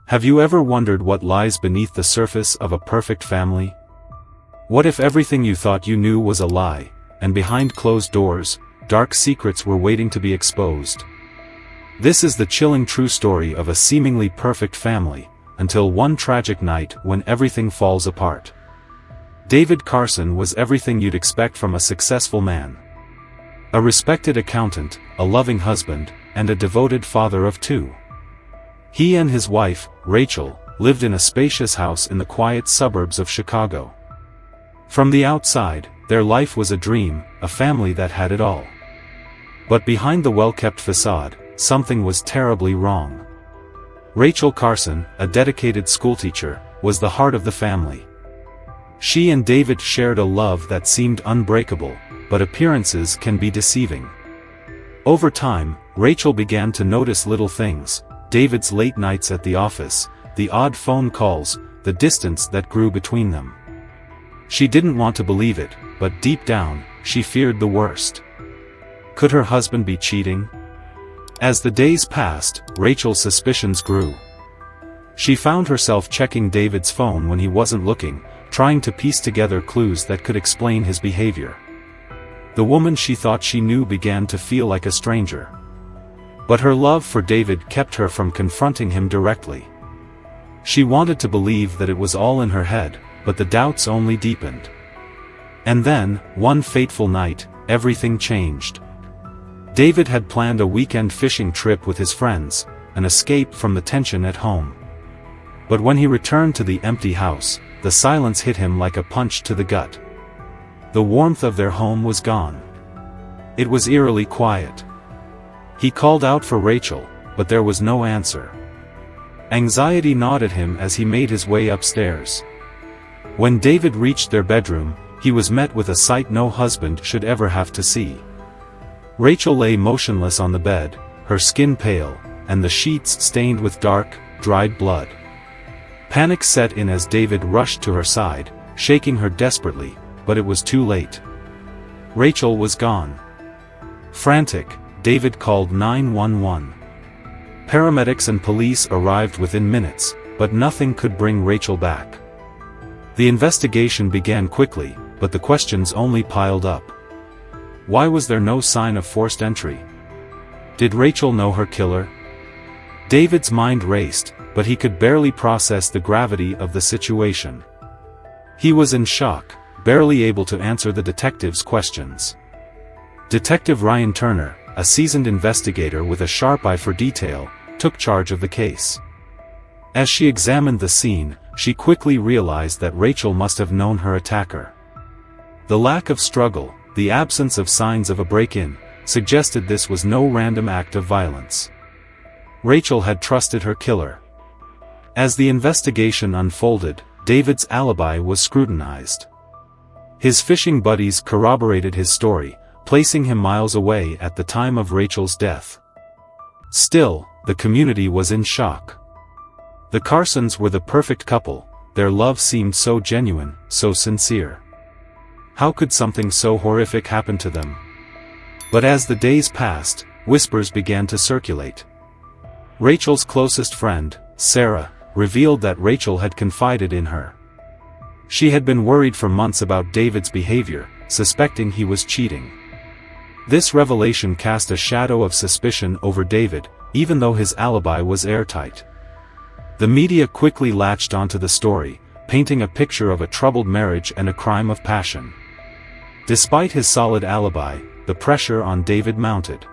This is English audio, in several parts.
Have you ever wondered what lies beneath the surface of a perfect family? What if everything you thought you knew was a lie, and behind closed doors, dark secrets were waiting to be exposed? This is the chilling true story of a seemingly perfect family, until one tragic night when everything falls apart. David Carson was everything you'd expect from a successful man. A respected accountant, a loving husband, and a devoted father of two. He and his wife, Rachel, lived in a spacious house in the quiet suburbs of Chicago. From the outside, their life was a dream, a family that had it all. But behind the well-kept facade, something was terribly wrong. Rachel Carson, a dedicated schoolteacher, was the heart of the family. She and David shared a love that seemed unbreakable, but appearances can be deceiving. Over time, Rachel began to notice little things: David's late nights at the office, the odd phone calls, the distance that grew between them. She didn't want to believe it, but deep down, she feared the worst. Could her husband be cheating? As the days passed, Rachel's suspicions grew. She found herself checking David's phone when he wasn't looking, trying to piece together clues that could explain his behavior. The woman she thought she knew began to feel like a stranger. But her love for David kept her from confronting him directly. She wanted to believe that it was all in her head, but the doubts only deepened. And then, one fateful night, everything changed. David had planned a weekend fishing trip with his friends, an escape from the tension at home. But when he returned to the empty house, the silence hit him like a punch to the gut. The warmth of their home was gone. It was eerily quiet. He called out for Rachel, but there was no answer. Anxiety gnawed at him as he made his way upstairs. When David reached their bedroom, he was met with a sight no husband should ever have to see. Rachel lay motionless on the bed, her skin pale, and the sheets stained with dark, dried blood. Panic set in as David rushed to her side, shaking her desperately, but it was too late. Rachel was gone. Frantic, David called 911. Paramedics and police arrived within minutes, but nothing could bring Rachel back. The investigation began quickly, but the questions only piled up. Why was there no sign of forced entry? Did Rachel know her killer? David's mind raced, but he could barely process the gravity of the situation. He was in shock, barely able to answer the detective's questions. Detective Ryan Turner, a seasoned investigator with a sharp eye for detail, took charge of the case. As she examined the scene, she quickly realized that Rachel must have known her attacker. The lack of struggle, the absence of signs of a break-in, suggested this was no random act of violence. Rachel had trusted her killer. As the investigation unfolded, David's alibi was scrutinized. His fishing buddies corroborated his story, placing him miles away at the time of Rachel's death. Still, the community was in shock. The Carsons were the perfect couple, their love seemed so genuine, so sincere. How could something so horrific happen to them? But as the days passed, whispers began to circulate. Rachel's closest friend, Sarah, revealed that Rachel had confided in her. She had been worried for months about David's behavior, suspecting he was cheating. This revelation cast a shadow of suspicion over David, even though his alibi was airtight. The media quickly latched onto the story, painting a picture of a troubled marriage and a crime of passion. Despite his solid alibi, the pressure on David mounted.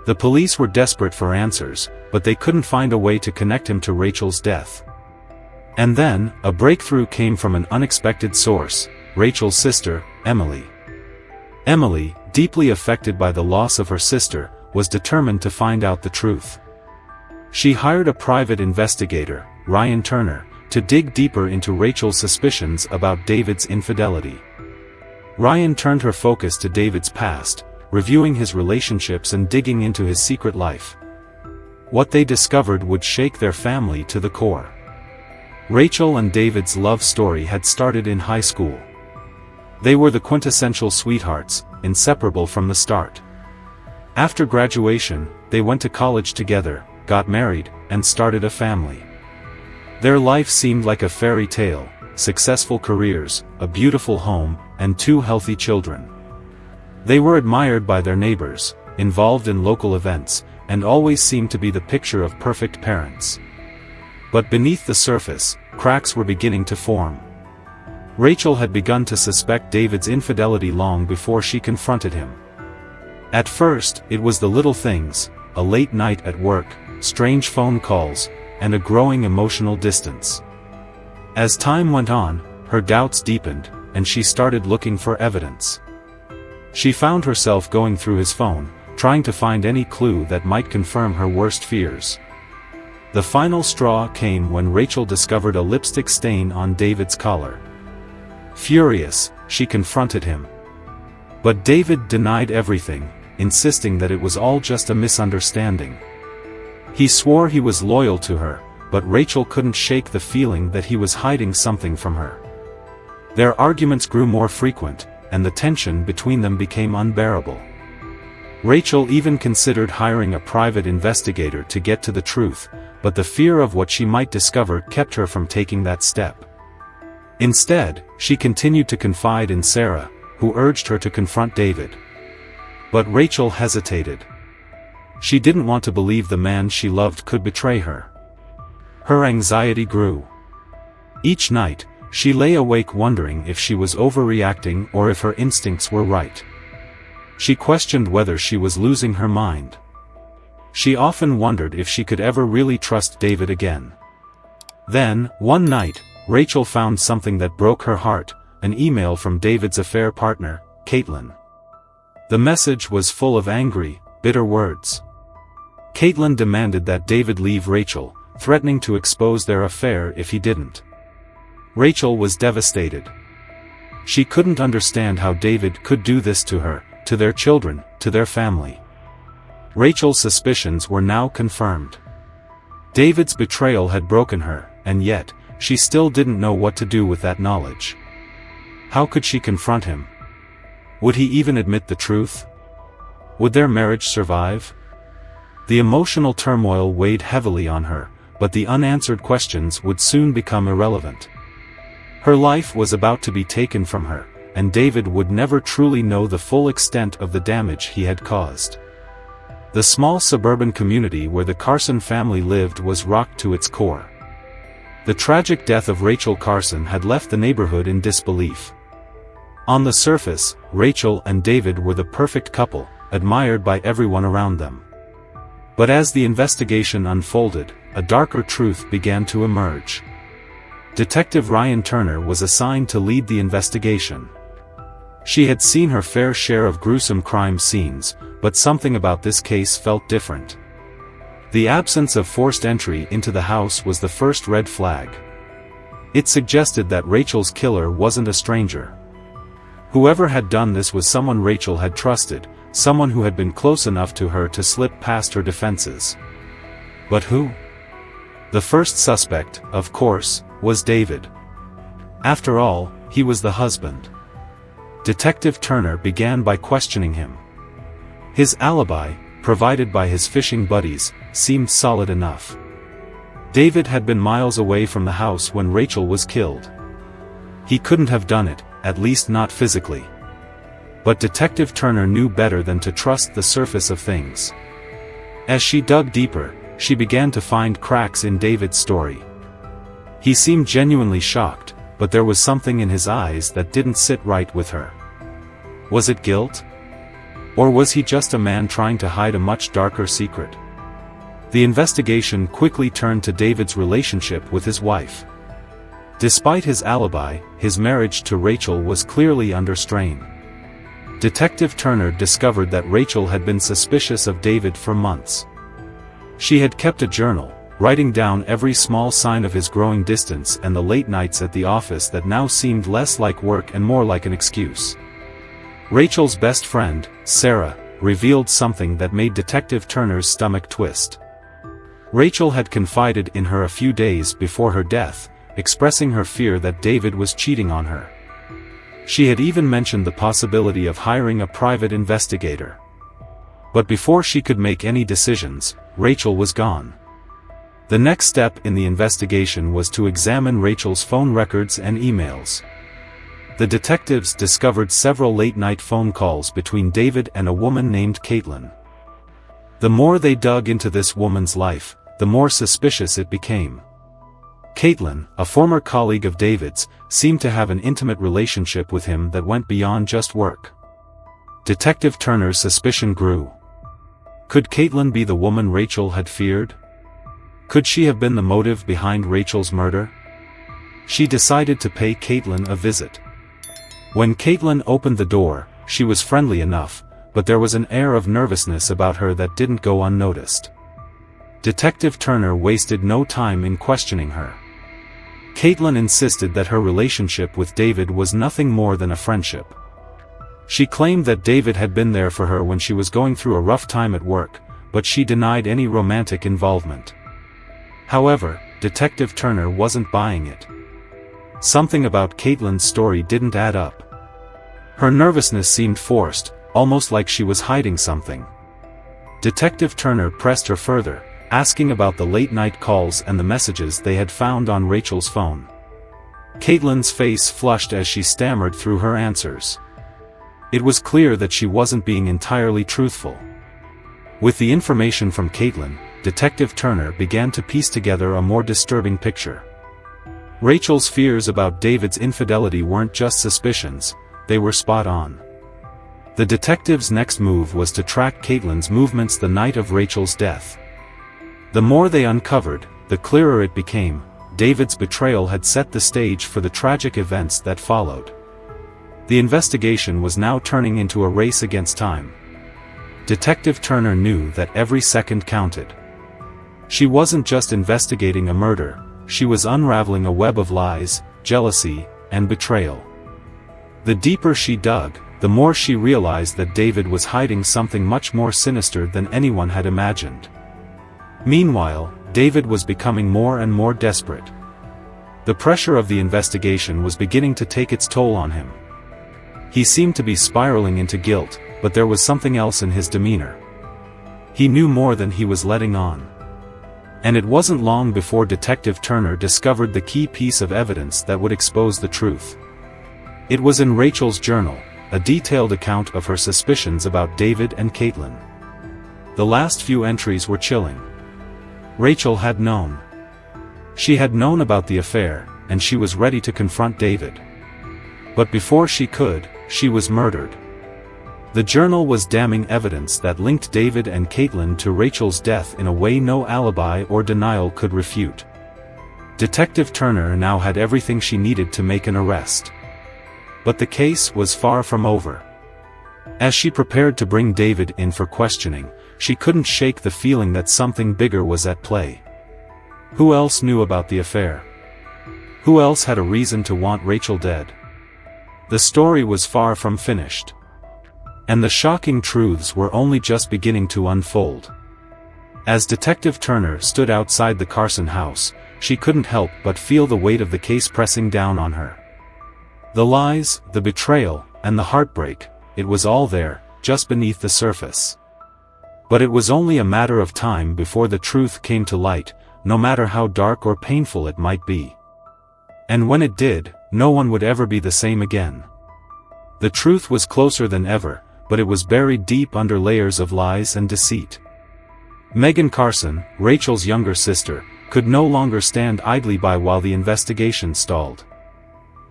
The police were desperate for answers, but they couldn't find a way to connect him to Rachel's death. And then, a breakthrough came from an unexpected source: Rachel's sister, Emily. Emily, deeply affected by the loss of her sister, was determined to find out the truth. She hired a private investigator, Ryan Turner, to dig deeper into Rachel's suspicions about David's infidelity. Ryan turned her focus to David's past, reviewing his relationships and digging into his secret life. What they discovered would shake their family to the core. Rachel and David's love story had started in high school. They were the quintessential sweethearts, inseparable from the start. After graduation, they went to college together, got married, and started a family. Their life seemed like a fairy tale: successful careers, a beautiful home, and 2 healthy children. They were admired by their neighbors, involved in local events, and always seemed to be the picture of perfect parents. But beneath the surface, cracks were beginning to form. Rachel had begun to suspect David's infidelity long before she confronted him. At first, it was the little things: a late night at work, strange phone calls, and a growing emotional distance. As time went on, her doubts deepened, and she started looking for evidence. She found herself going through his phone, trying to find any clue that might confirm her worst fears. The final straw came when Rachel discovered a lipstick stain on David's collar. Furious, she confronted him. But David denied everything, insisting that it was all just a misunderstanding. He swore he was loyal to her, but Rachel couldn't shake the feeling that he was hiding something from her. Their arguments grew more frequent, and the tension between them became unbearable. Rachel even considered hiring a private investigator to get to the truth, but the fear of what she might discover kept her from taking that step. Instead, she continued to confide in Sarah, who urged her to confront David. But Rachel hesitated. She didn't want to believe the man she loved could betray her. Her anxiety grew. Each night, she lay awake wondering if she was overreacting or if her instincts were right. She questioned whether she was losing her mind. She often wondered if she could ever really trust David again. Then, one night, Rachel found something that broke her heart: an email from David's affair partner, Caitlin. The message was full of angry, bitter words. Caitlin demanded that David leave Rachel, threatening to expose their affair if he didn't. Rachel was devastated. She couldn't understand how David could do this to her, to their children, to their family. Rachel's suspicions were now confirmed. David's betrayal had broken her, and yet, she still didn't know what to do with that knowledge. How could she confront him? Would he even admit the truth? Would their marriage survive? The emotional turmoil weighed heavily on her, but the unanswered questions would soon become irrelevant. Her life was about to be taken from her, and David would never truly know the full extent of the damage he had caused. The small suburban community where the Carson family lived was rocked to its core. The tragic death of Rachel Carson had left the neighborhood in disbelief. On the surface, Rachel and David were the perfect couple, admired by everyone around them. But as the investigation unfolded, a darker truth began to emerge. Detective Ryan Turner was assigned to lead the investigation. She had seen her fair share of gruesome crime scenes, but something about this case felt different. The absence of forced entry into the house was the first red flag. It suggested that Rachel's killer wasn't a stranger. Whoever had done this was someone Rachel had trusted, someone who had been close enough to her to slip past her defenses. But who? The first suspect, of course, was David. After all, he was the husband. Detective Turner began by questioning him. His alibi, provided by his fishing buddies, seemed solid enough. David had been miles away from the house when Rachel was killed. He couldn't have done it, at least not physically. But Detective Turner knew better than to trust the surface of things. As she dug deeper, she began to find cracks in David's story. He seemed genuinely shocked, but there was something in his eyes that didn't sit right with her. Was it guilt? Or was he just a man trying to hide a much darker secret? The investigation quickly turned to David's relationship with his wife. Despite his alibi, his marriage to Rachel was clearly under strain. Detective Turner discovered that Rachel had been suspicious of David for months. She had kept a journal, writing down every small sign of his growing distance and the late nights at the office that now seemed less like work and more like an excuse. Rachel's best friend, Sarah, revealed something that made Detective Turner's stomach twist. Rachel had confided in her a few days before her death, expressing her fear that David was cheating on her. She had even mentioned the possibility of hiring a private investigator. But before she could make any decisions, Rachel was gone. The next step in the investigation was to examine Rachel's phone records and emails. The detectives discovered several late-night phone calls between David and a woman named Caitlin. The more they dug into this woman's life, the more suspicious it became. Caitlin, a former colleague of David's, seemed to have an intimate relationship with him that went beyond just work. Detective Turner's suspicion grew. Could Caitlin be the woman Rachel had feared? Could she have been the motive behind Rachel's murder? She decided to pay Caitlin a visit. When Caitlin opened the door, she was friendly enough, but there was an air of nervousness about her that didn't go unnoticed. Detective Turner wasted no time in questioning her. Caitlin insisted that her relationship with David was nothing more than a friendship. She claimed that David had been there for her when she was going through a rough time at work, but she denied any romantic involvement. However, Detective Turner wasn't buying it. Something about Caitlin's story didn't add up. Her nervousness seemed forced, almost like she was hiding something. Detective Turner pressed her further, asking about the late-night calls and the messages they had found on Rachel's phone. Caitlin's face flushed as she stammered through her answers. It was clear that she wasn't being entirely truthful. With the information from Caitlin, Detective Turner began to piece together a more disturbing picture. Rachel's fears about David's infidelity weren't just suspicions, they were spot on. The detective's next move was to track Caitlin's movements the night of Rachel's death. The more they uncovered, the clearer it became, David's betrayal had set the stage for the tragic events that followed. The investigation was now turning into a race against time. Detective Turner knew that every second counted. She wasn't just investigating a murder, she was unraveling a web of lies, jealousy, and betrayal. The deeper she dug, the more she realized that David was hiding something much more sinister than anyone had imagined. Meanwhile, David was becoming more and more desperate. The pressure of the investigation was beginning to take its toll on him. He seemed to be spiraling into guilt, but there was something else in his demeanor. He knew more than he was letting on. And it wasn't long before Detective Turner discovered the key piece of evidence that would expose the truth. It was in Rachel's journal, a detailed account of her suspicions about David and Caitlin. The last few entries were chilling. Rachel had known. She had known about the affair, and she was ready to confront David. But before she could, she was murdered. The journal was damning evidence that linked David and Caitlin to Rachel's death in a way no alibi or denial could refute. Detective Turner now had everything she needed to make an arrest. But the case was far from over. As she prepared to bring David in for questioning, she couldn't shake the feeling that something bigger was at play. Who else knew about the affair? Who else had a reason to want Rachel dead? The story was far from finished. And the shocking truths were only just beginning to unfold. As Detective Turner stood outside the Carson house, she couldn't help but feel the weight of the case pressing down on her. The lies, the betrayal, and the heartbreak, it was all there, just beneath the surface. But it was only a matter of time before the truth came to light, no matter how dark or painful it might be. And when it did, no one would ever be the same again. The truth was closer than ever, but it was buried deep under layers of lies and deceit. Megan Carson, Rachel's younger sister, could no longer stand idly by while the investigation stalled.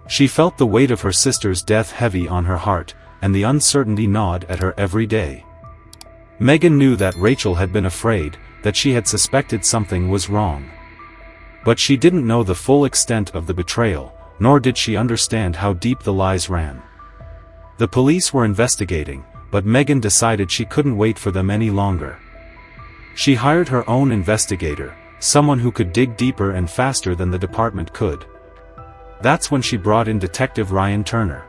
She felt the weight of her sister's death heavy on her heart, and the uncertainty gnawed at her every day. Megan knew that Rachel had been afraid, that she had suspected something was wrong. But she didn't know the full extent of the betrayal, nor did she understand how deep the lies ran. The police were investigating, but Megan decided she couldn't wait for them any longer. She hired her own investigator, someone who could dig deeper and faster than the department could. That's when she brought in Detective Ryan Turner.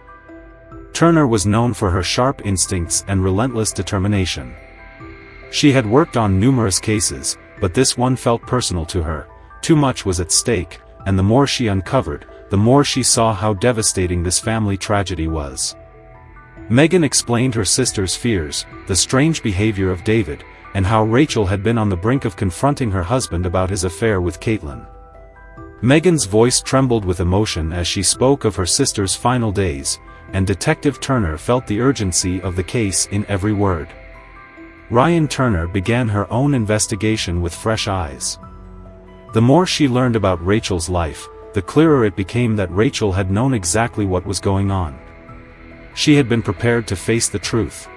Turner was known for her sharp instincts and relentless determination. She had worked on numerous cases, but this one felt personal to her. Too much was at stake, and the more she uncovered, the more she saw how devastating this family tragedy was. Megan explained her sister's fears, the strange behavior of David, and how Rachel had been on the brink of confronting her husband about his affair with Caitlin. Megan's voice trembled with emotion as she spoke of her sister's final days, and Detective Turner felt the urgency of the case in every word. Ryan Turner began her own investigation with fresh eyes. The more she learned about Rachel's life, the clearer it became that Rachel had known exactly what was going on. She had been prepared to face the truth.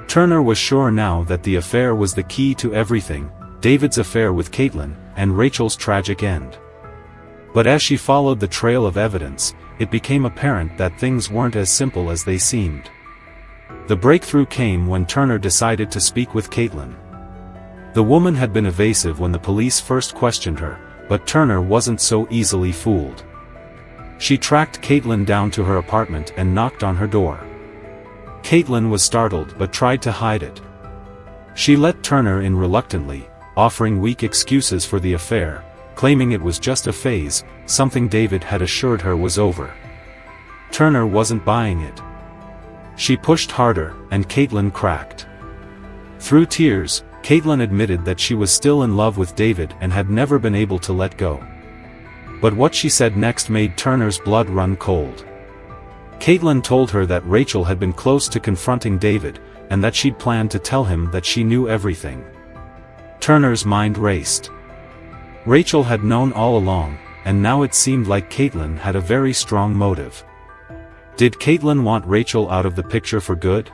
Turner was sure now that the affair was the key to everything, David's affair with Caitlin, and Rachel's tragic end. But as she followed the trail of evidence, it became apparent that things weren't as simple as they seemed. The breakthrough came when Turner decided to speak with Caitlin. The woman had been evasive when the police first questioned her, but Turner wasn't so easily fooled. She tracked Caitlin down to her apartment and knocked on her door. Caitlin was startled but tried to hide it. She let Turner in reluctantly, offering weak excuses for the affair, claiming it was just a phase, something David had assured her was over. Turner wasn't buying it. She pushed harder, and Caitlin cracked. Through tears, Caitlin admitted that she was still in love with David and had never been able to let go. But what she said next made Turner's blood run cold. Caitlin told her that Rachel had been close to confronting David, and that she'd planned to tell him that she knew everything. Turner's mind raced. Rachel had known all along, and now it seemed like Caitlin had a very strong motive. Did Caitlin want Rachel out of the picture for good?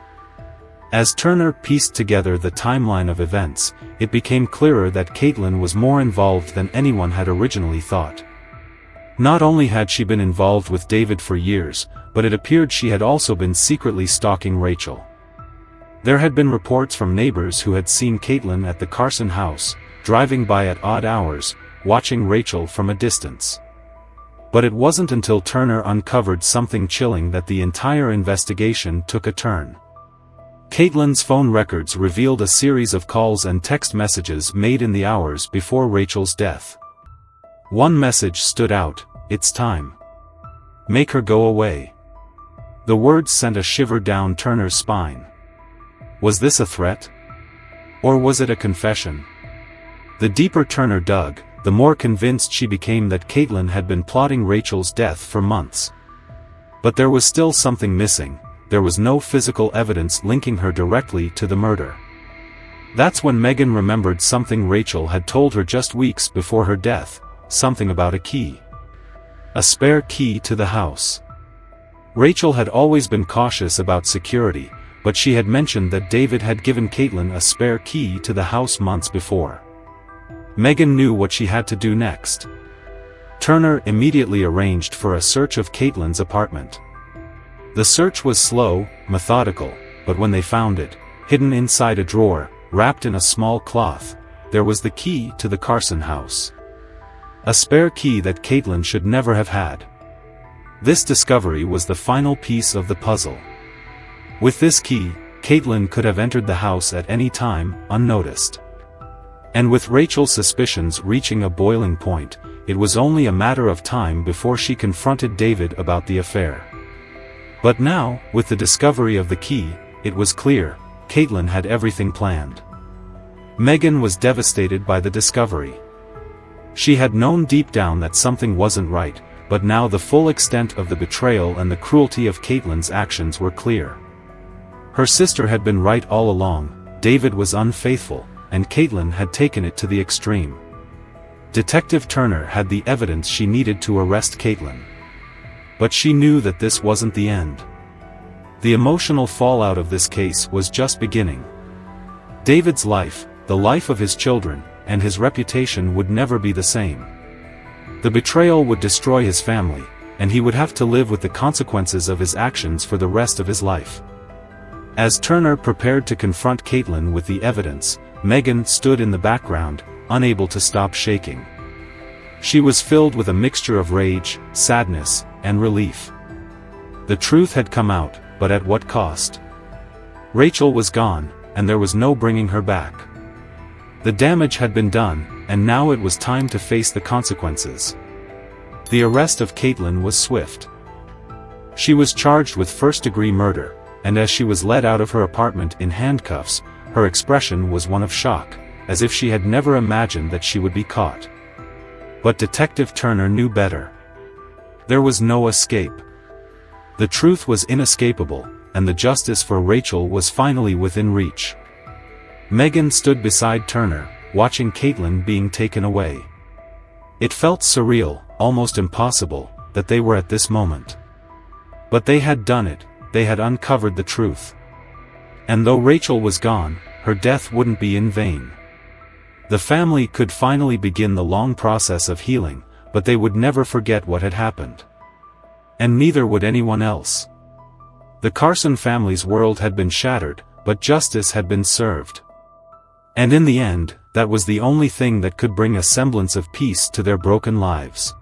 As Turner pieced together the timeline of events, it became clearer that Caitlin was more involved than anyone had originally thought. Not only had she been involved with David for years, but it appeared she had also been secretly stalking Rachel. There had been reports from neighbors who had seen Caitlin at the Carson house, driving by at odd hours, watching Rachel from a distance. But it wasn't until Turner uncovered something chilling that the entire investigation took a turn. Caitlin's phone records revealed a series of calls and text messages made in the hours before Rachel's death. One message stood out: "It's time. Make her go away." The words sent a shiver down Turner's spine. Was this a threat? Or was it a confession? The deeper Turner dug, the more convinced she became that Caitlin had been plotting Rachel's death for months. But there was still something missing. There was no physical evidence linking her directly to the murder. That's when Megan remembered something Rachel had told her just weeks before her death, something about a key. A spare key to the house. Rachel had always been cautious about security, but she had mentioned that David had given Caitlin a spare key to the house months before. Megan knew what she had to do next. Turner immediately arranged for a search of Caitlin's apartment. The search was slow, methodical, but when they found it, hidden inside a drawer, wrapped in a small cloth, there was the key to the Carson house. A spare key that Caitlin should never have had. This discovery was the final piece of the puzzle. With this key, Caitlin could have entered the house at any time, unnoticed. And with Rachel's suspicions reaching a boiling point, it was only a matter of time before she confronted David about the affair. But now, with the discovery of the key, it was clear, Caitlin had everything planned. Megan was devastated by the discovery. She had known deep down that something wasn't right, but now the full extent of the betrayal and the cruelty of Caitlin's actions were clear. Her sister had been right all along, David was unfaithful, and Caitlin had taken it to the extreme. Detective Turner had the evidence she needed to arrest Caitlin. But she knew that this wasn't the end. The emotional fallout of this case was just beginning. David's life, the life of his children, and his reputation would never be the same. The betrayal would destroy his family, and he would have to live with the consequences of his actions for the rest of his life. As Turner prepared to confront Caitlin with the evidence, Megan stood in the background, unable to stop shaking. She was filled with a mixture of rage, sadness, and relief. The truth had come out, but at what cost? Rachel was gone, and there was no bringing her back. The damage had been done, and now it was time to face the consequences. The arrest of Caitlin was swift. She was charged with first-degree murder, and as she was led out of her apartment in handcuffs, her expression was one of shock, as if she had never imagined that she would be caught. But Detective Turner knew better. There was no escape. The truth was inescapable, and the justice for Rachel was finally within reach. Megan stood beside Turner, watching Caitlin being taken away. It felt surreal, almost impossible, that they were at this moment. But they had done it, they had uncovered the truth. And though Rachel was gone, her death wouldn't be in vain. The family could finally begin the long process of healing, but they would never forget what had happened. And neither would anyone else. The Carson family's world had been shattered, but justice had been served. And in the end, that was the only thing that could bring a semblance of peace to their broken lives.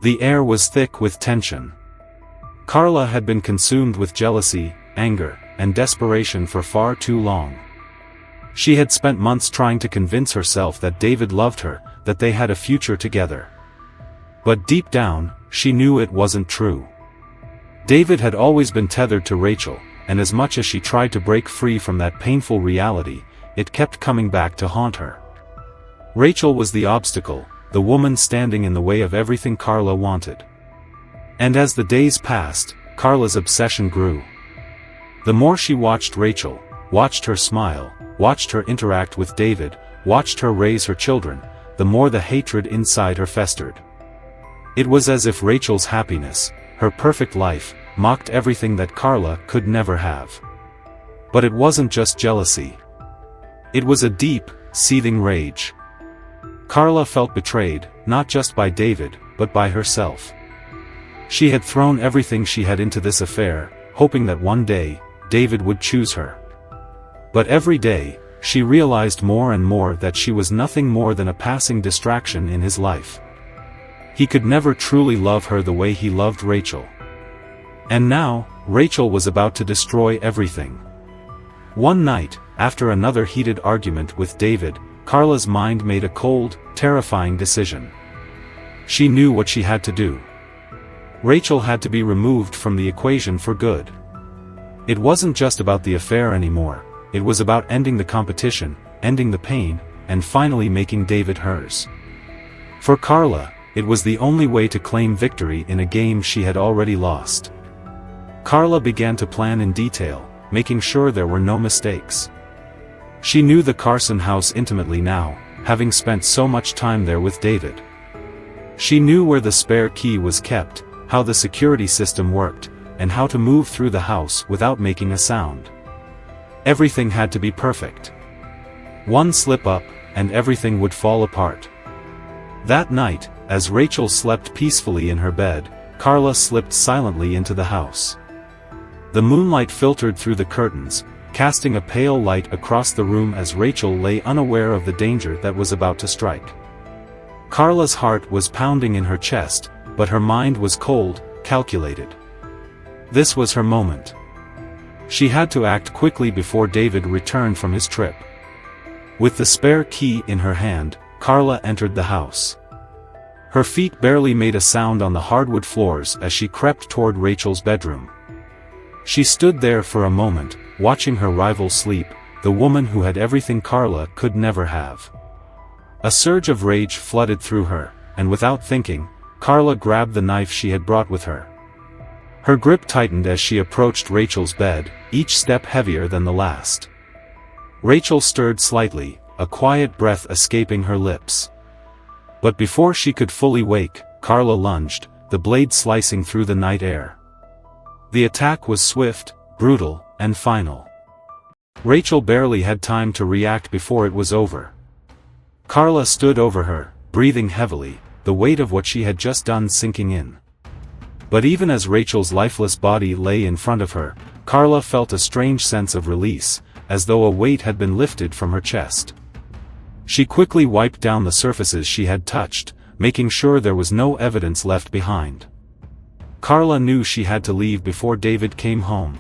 The air was thick with tension. Carla had been consumed with jealousy, anger, and desperation for far too long. She had spent months trying to convince herself that David loved her, that they had a future together. But deep down, she knew it wasn't true. David had always been tethered to Rachel, and as much as she tried to break free from that painful reality, it kept coming back to haunt her. Rachel was the obstacle, the woman standing in the way of everything Carla wanted. And as the days passed, Carla's obsession grew. The more she watched Rachel, watched her smile, watched her interact with David, watched her raise her children, the more the hatred inside her festered. It was as if Rachel's happiness, her perfect life, mocked everything that Carla could never have. But it wasn't just jealousy. It was a deep, seething rage. Carla felt betrayed, not just by David, but by herself. She had thrown everything she had into this affair, hoping that one day, David would choose her. But every day, she realized more and more that she was nothing more than a passing distraction in his life. He could never truly love her the way he loved Rachel. And now, Rachel was about to destroy everything. One night, after another heated argument with David, Carla's mind made a cold, terrifying decision. She knew what she had to do. Rachel had to be removed from the equation for good. It wasn't just about the affair anymore, it was about ending the competition, ending the pain, and finally making David hers. For Carla, it was the only way to claim victory in a game she had already lost. Carla began to plan in detail, making sure there were no mistakes. She knew the Carson house intimately now, having spent so much time there with David. She knew where the spare key was kept, how the security system worked, and how to move through the house without making a sound. Everything had to be perfect. One slip up, and everything would fall apart. That night, as Rachel slept peacefully in her bed, Carla slipped silently into the house. The moonlight filtered through the curtains, casting a pale light across the room as Rachel lay unaware of the danger that was about to strike. Carla's heart was pounding in her chest, but her mind was cold, calculated. This was her moment. She had to act quickly before David returned from his trip. With the spare key in her hand, Carla entered the house. Her feet barely made a sound on the hardwood floors as she crept toward Rachel's bedroom. She stood there for a moment, watching her rival sleep, the woman who had everything Carla could never have. A surge of rage flooded through her, and without thinking, Carla grabbed the knife she had brought with her. Her grip tightened as she approached Rachel's bed, each step heavier than the last. Rachel stirred slightly, a quiet breath escaping her lips. But before she could fully wake, Carla lunged, the blade slicing through the night air. The attack was swift, brutal, and final. Rachel barely had time to react before it was over. Carla stood over her, breathing heavily, the weight of what she had just done sinking in. But even as Rachel's lifeless body lay in front of her, Carla felt a strange sense of release, as though a weight had been lifted from her chest. She quickly wiped down the surfaces she had touched, making sure there was no evidence left behind. Carla knew she had to leave before David came home.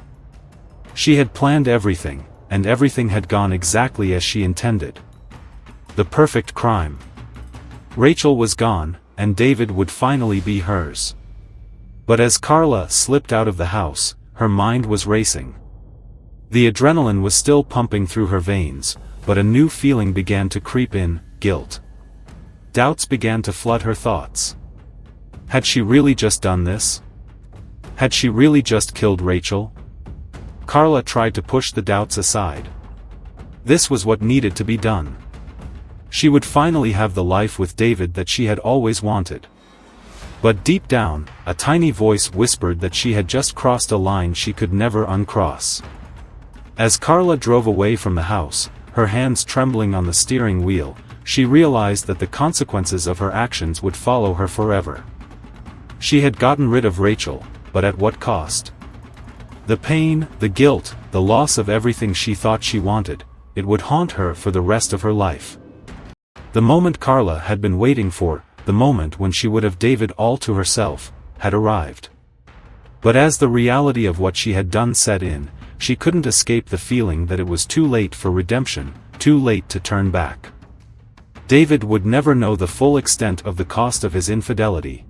She had planned everything, and everything had gone exactly as she intended. The perfect crime. Rachel was gone, and David would finally be hers. But as Carla slipped out of the house, her mind was racing. The adrenaline was still pumping through her veins, but a new feeling began to creep in: guilt. Doubts began to flood her thoughts. Had she really just done this? Had she really just killed Rachel? Carla tried to push the doubts aside. This was what needed to be done. She would finally have the life with David that she had always wanted. But deep down, a tiny voice whispered that she had just crossed a line she could never uncross. As Carla drove away from the house, her hands trembling on the steering wheel, she realized that the consequences of her actions would follow her forever. She had gotten rid of Rachel, but at what cost? The pain, the guilt, the loss of everything she thought she wanted, it would haunt her for the rest of her life. The moment Carla had been waiting for, the moment when she would have David all to herself, had arrived. But as the reality of what she had done set in, she couldn't escape the feeling that it was too late for redemption, too late to turn back. David would never know the full extent of the cost of his infidelity.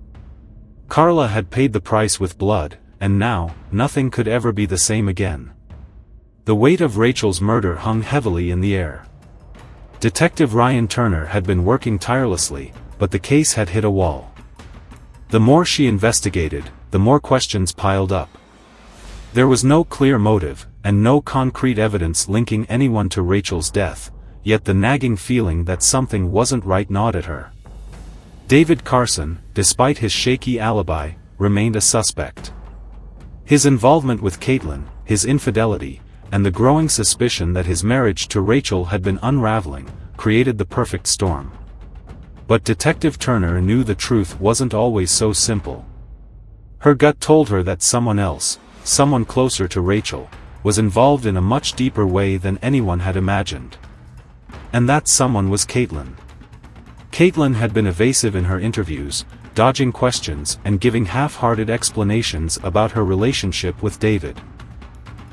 Carla had paid the price with blood, and now, nothing could ever be the same again. The weight of Rachel's murder hung heavily in the air. Detective Ryan Turner had been working tirelessly, but the case had hit a wall. The more she investigated, the more questions piled up. There was no clear motive, and no concrete evidence linking anyone to Rachel's death, yet the nagging feeling that something wasn't right gnawed at her. David Carson, despite his shaky alibi, remained a suspect. His involvement with Caitlin, his infidelity, and the growing suspicion that his marriage to Rachel had been unraveling, created the perfect storm. But Detective Turner knew the truth wasn't always so simple. Her gut told her that someone else, someone closer to Rachel, was involved in a much deeper way than anyone had imagined. And that someone was Caitlin. Caitlin had been evasive in her interviews, dodging questions and giving half-hearted explanations about her relationship with David.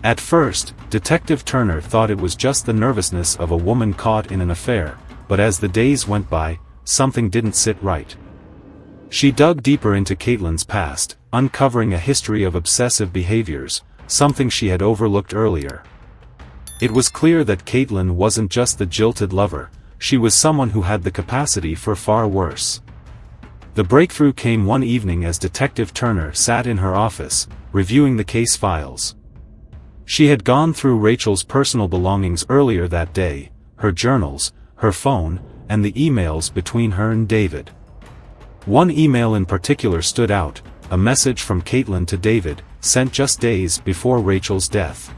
At first, Detective Turner thought it was just the nervousness of a woman caught in an affair, but as the days went by, something didn't sit right. She dug deeper into Caitlin's past, uncovering a history of obsessive behaviors, something she had overlooked earlier. It was clear that Caitlin wasn't just the jilted lover, she was someone who had the capacity for far worse. The breakthrough came one evening as Detective Turner sat in her office, reviewing the case files. She had gone through Rachel's personal belongings earlier that day, her journals, her phone, and the emails between her and David. One email in particular stood out, a message from Caitlin to David, sent just days before Rachel's death.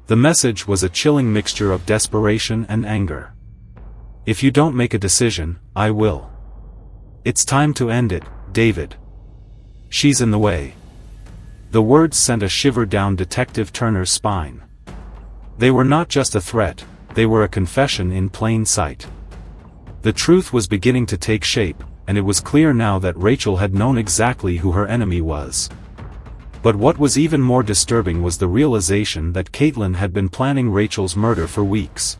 The message was a chilling mixture of desperation and anger. "If you don't make a decision, I will. It's time to end it, David. She's in the way." The words sent a shiver down Detective Turner's spine. They were not just a threat, they were a confession in plain sight. The truth was beginning to take shape, and it was clear now that Rachel had known exactly who her enemy was. But what was even more disturbing was the realization that Caitlin had been planning Rachel's murder for weeks.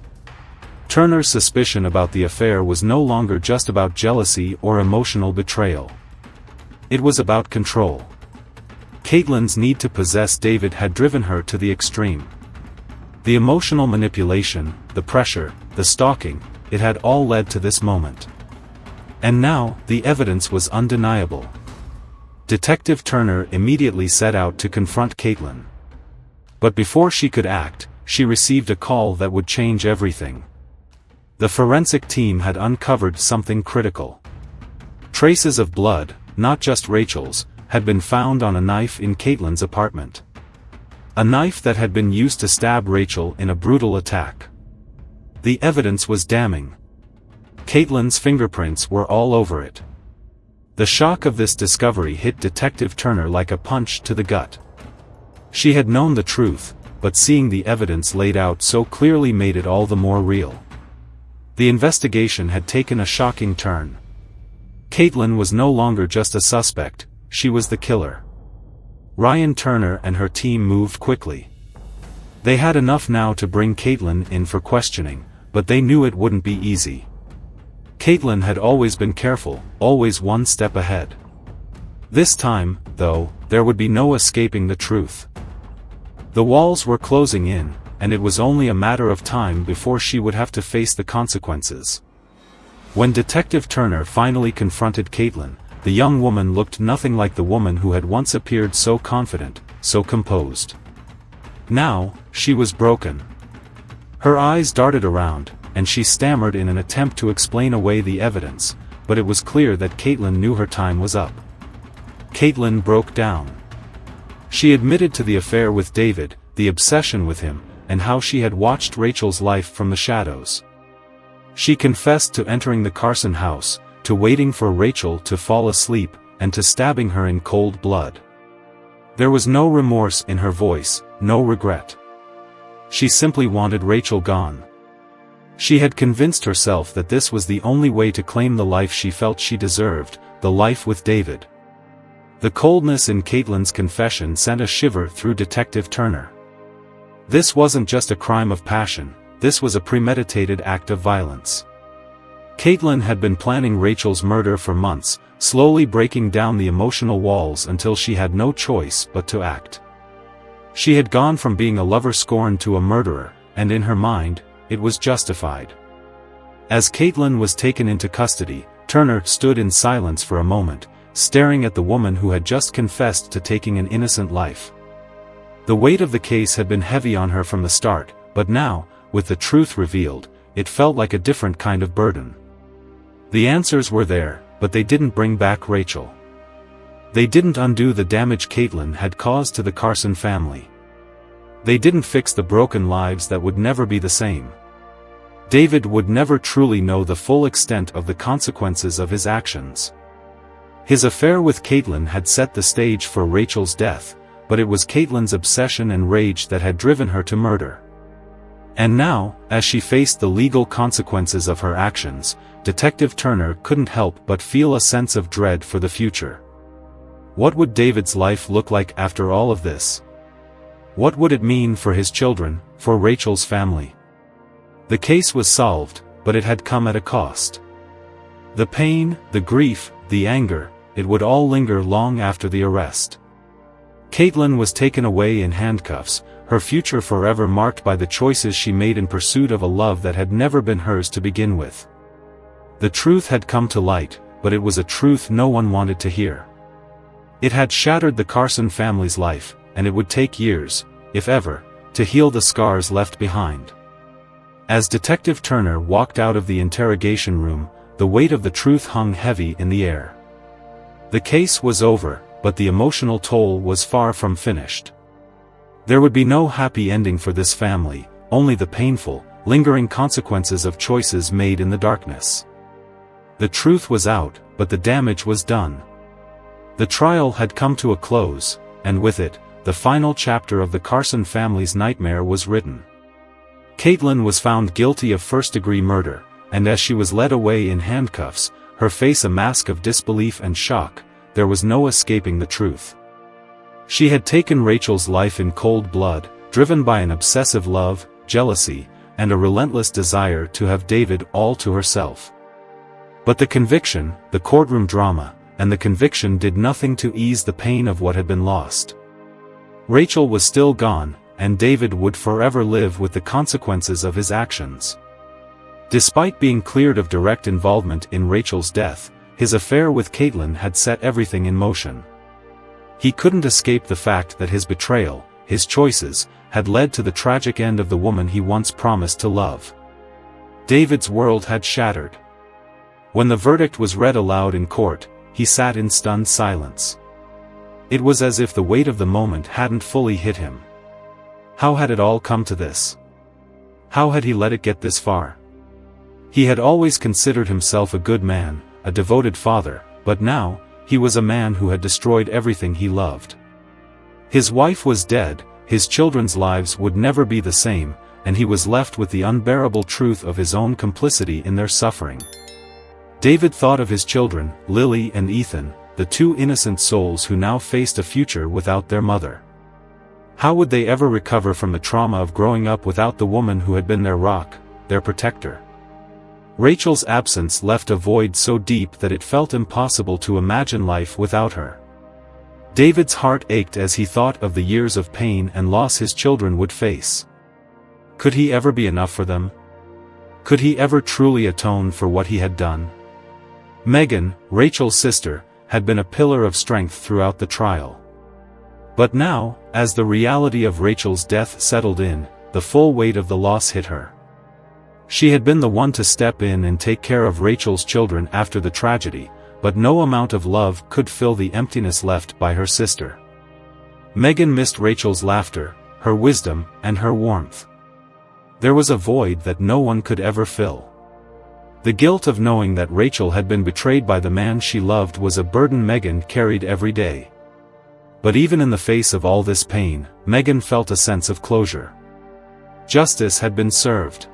Turner's suspicion about the affair was no longer just about jealousy or emotional betrayal. It was about control. Caitlin's need to possess David had driven her to the extreme. The emotional manipulation, the pressure, the stalking, it had all led to this moment. And now, the evidence was undeniable. Detective Turner immediately set out to confront Caitlin. But before she could act, she received a call that would change everything. The forensic team had uncovered something critical. Traces of blood, not just Rachel's, had been found on a knife in Caitlin's apartment. A knife that had been used to stab Rachel in a brutal attack. The evidence was damning. Caitlin's fingerprints were all over it. The shock of this discovery hit Detective Turner like a punch to the gut. She had known the truth, but seeing the evidence laid out so clearly made it all the more real. The investigation had taken a shocking turn. Caitlin was no longer just a suspect, she was the killer. Ryan Turner and her team moved quickly. They had enough now to bring Caitlin in for questioning, but they knew it wouldn't be easy. Caitlin had always been careful, always one step ahead. This time, though, there would be no escaping the truth. The walls were closing in, and it was only a matter of time before she would have to face the consequences. When Detective Turner finally confronted Caitlin, the young woman looked nothing like the woman who had once appeared so confident, so composed. Now, she was broken. Her eyes darted around, and she stammered in an attempt to explain away the evidence, but it was clear that Caitlin knew her time was up. Caitlin broke down. She admitted to the affair with David, the obsession with him, and how she had watched Rachel's life from the shadows. She confessed to entering the Carson house, to waiting for Rachel to fall asleep, and to stabbing her in cold blood. There was no remorse in her voice, no regret. She simply wanted Rachel gone. She had convinced herself that this was the only way to claim the life she felt she deserved, the life with David. The coldness in Caitlin's confession sent a shiver through Detective Turner. This wasn't just a crime of passion, this was a premeditated act of violence. Caitlin had been planning Rachel's murder for months, slowly breaking down the emotional walls until she had no choice but to act. She had gone from being a lover scorned to a murderer, and in her mind, it was justified. As Caitlin was taken into custody, Turner stood in silence for a moment, staring at the woman who had just confessed to taking an innocent life. The weight of the case had been heavy on her from the start, but now, with the truth revealed, it felt like a different kind of burden. The answers were there, but they didn't bring back Rachel. They didn't undo the damage Caitlin had caused to the Carson family. They didn't fix the broken lives that would never be the same. David would never truly know the full extent of the consequences of his actions. His affair with Caitlin had set the stage for Rachel's death, but it was Caitlin's obsession and rage that had driven her to murder. And now, as she faced the legal consequences of her actions, Detective Turner couldn't help but feel a sense of dread for the future. What would David's life look like after all of this? What would it mean for his children, for Rachel's family? The case was solved, but it had come at a cost. The pain, the grief, the anger, it would all linger long after the arrest. Caitlin was taken away in handcuffs, her future forever marked by the choices she made in pursuit of a love that had never been hers to begin with. The truth had come to light, but it was a truth no one wanted to hear. It had shattered the Carson family's life, and it would take years, if ever, to heal the scars left behind. As Detective Turner walked out of the interrogation room, the weight of the truth hung heavy in the air. The case was over, but the emotional toll was far from finished. There would be no happy ending for this family, only the painful, lingering consequences of choices made in the darkness. The truth was out, but the damage was done. The trial had come to a close, and with it, the final chapter of the Carson family's nightmare was written. Caitlin was found guilty of first-degree murder, and as she was led away in handcuffs, her face a mask of disbelief and shock, there was no escaping the truth. She had taken Rachel's life in cold blood, driven by an obsessive love, jealousy, and a relentless desire to have David all to herself. But the conviction, the courtroom drama, and the conviction did nothing to ease the pain of what had been lost. Rachel was still gone, and David would forever live with the consequences of his actions. Despite being cleared of direct involvement in Rachel's death, his affair with Caitlin had set everything in motion. He couldn't escape the fact that his betrayal, his choices, had led to the tragic end of the woman he once promised to love. David's world had shattered. When the verdict was read aloud in court, he sat in stunned silence. It was as if the weight of the moment hadn't fully hit him. How had it all come to this? How had he let it get this far? He had always considered himself a good man, a devoted father, but now, he was a man who had destroyed everything he loved. His wife was dead, his children's lives would never be the same, and he was left with the unbearable truth of his own complicity in their suffering. David thought of his children, Lily and Ethan, the two innocent souls who now faced a future without their mother. How would they ever recover from the trauma of growing up without the woman who had been their rock, their protector? Rachel's absence left a void so deep that it felt impossible to imagine life without her. David's heart ached as he thought of the years of pain and loss his children would face. Could he ever be enough for them? Could he ever truly atone for what he had done? Megan, Rachel's sister, had been a pillar of strength throughout the trial. But now, as the reality of Rachel's death settled in, the full weight of the loss hit her. She had been the one to step in and take care of Rachel's children after the tragedy, but no amount of love could fill the emptiness left by her sister. Megan missed Rachel's laughter, her wisdom, and her warmth. There was a void that no one could ever fill. The guilt of knowing that Rachel had been betrayed by the man she loved was a burden Megan carried every day. But even in the face of all this pain, Megan felt a sense of closure. Justice had been served.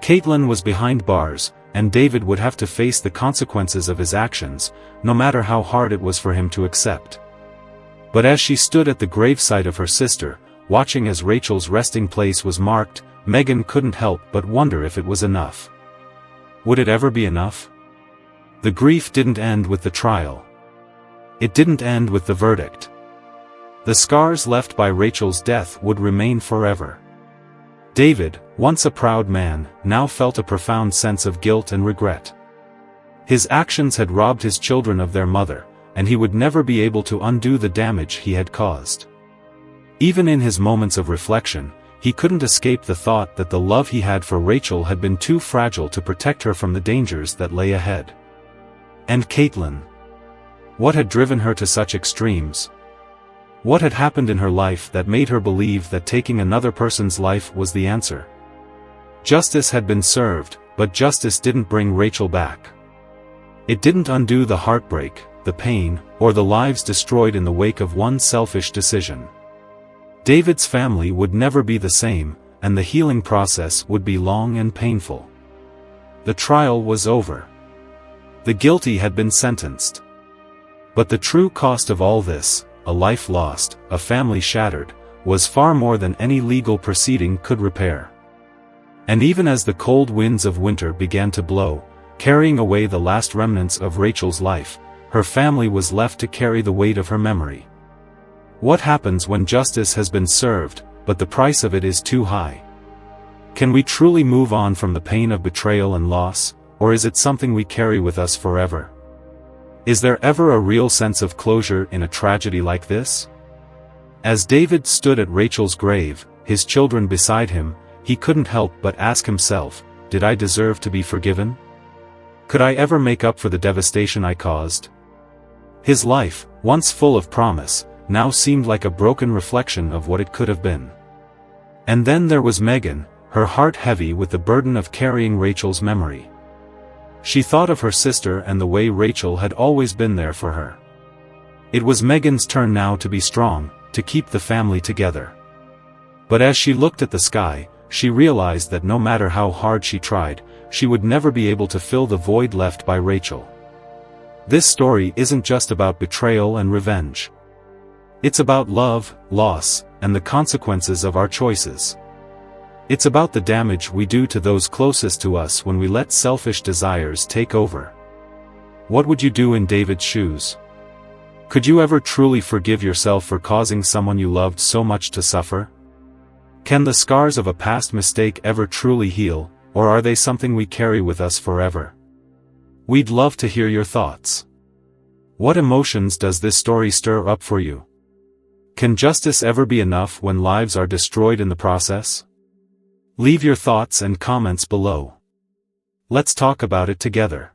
Caitlin was behind bars, and David would have to face the consequences of his actions, no matter how hard it was for him to accept. But as she stood at the gravesite of her sister, watching as Rachel's resting place was marked, Megan couldn't help but wonder if it was enough. Would it ever be enough? The grief didn't end with the trial. It didn't end with the verdict. The scars left by Rachel's death would remain forever. David, once a proud man, now felt a profound sense of guilt and regret. His actions had robbed his children of their mother, and he would never be able to undo the damage he had caused. Even in his moments of reflection, he couldn't escape the thought that the love he had for Rachel had been too fragile to protect her from the dangers that lay ahead. And Caitlin? What had driven her to such extremes? What had happened in her life that made her believe that taking another person's life was the answer? Justice had been served, but justice didn't bring Rachel back. It didn't undo the heartbreak, the pain, or the lives destroyed in the wake of one selfish decision. David's family would never be the same, and the healing process would be long and painful. The trial was over. The guilty had been sentenced. But the true cost of all this, a life lost, a family shattered, was far more than any legal proceeding could repair. And even as the cold winds of winter began to blow, carrying away the last remnants of Rachel's life, her family was left to carry the weight of her memory. What happens when justice has been served, but the price of it is too high? Can we truly move on from the pain of betrayal and loss, or is it something we carry with us forever? Is there ever a real sense of closure in a tragedy like this? As David stood at Rachel's grave, his children beside him, he couldn't help but ask himself, did I deserve to be forgiven? Could I ever make up for the devastation I caused? His life, once full of promise, now seemed like a broken reflection of what it could have been. And then there was Megan, her heart heavy with the burden of carrying Rachel's memory. She thought of her sister and the way Rachel had always been there for her. It was Megan's turn now to be strong, to keep the family together. But as she looked at the sky, she realized that no matter how hard she tried, she would never be able to fill the void left by Rachel. This story isn't just about betrayal and revenge. It's about love, loss, and the consequences of our choices. It's about the damage we do to those closest to us when we let selfish desires take over. What would you do in David's shoes? Could you ever truly forgive yourself for causing someone you loved so much to suffer? Can the scars of a past mistake ever truly heal, or are they something we carry with us forever? We'd love to hear your thoughts. What emotions does this story stir up for you? Can justice ever be enough when lives are destroyed in the process? Leave your thoughts and comments below. Let's talk about it together.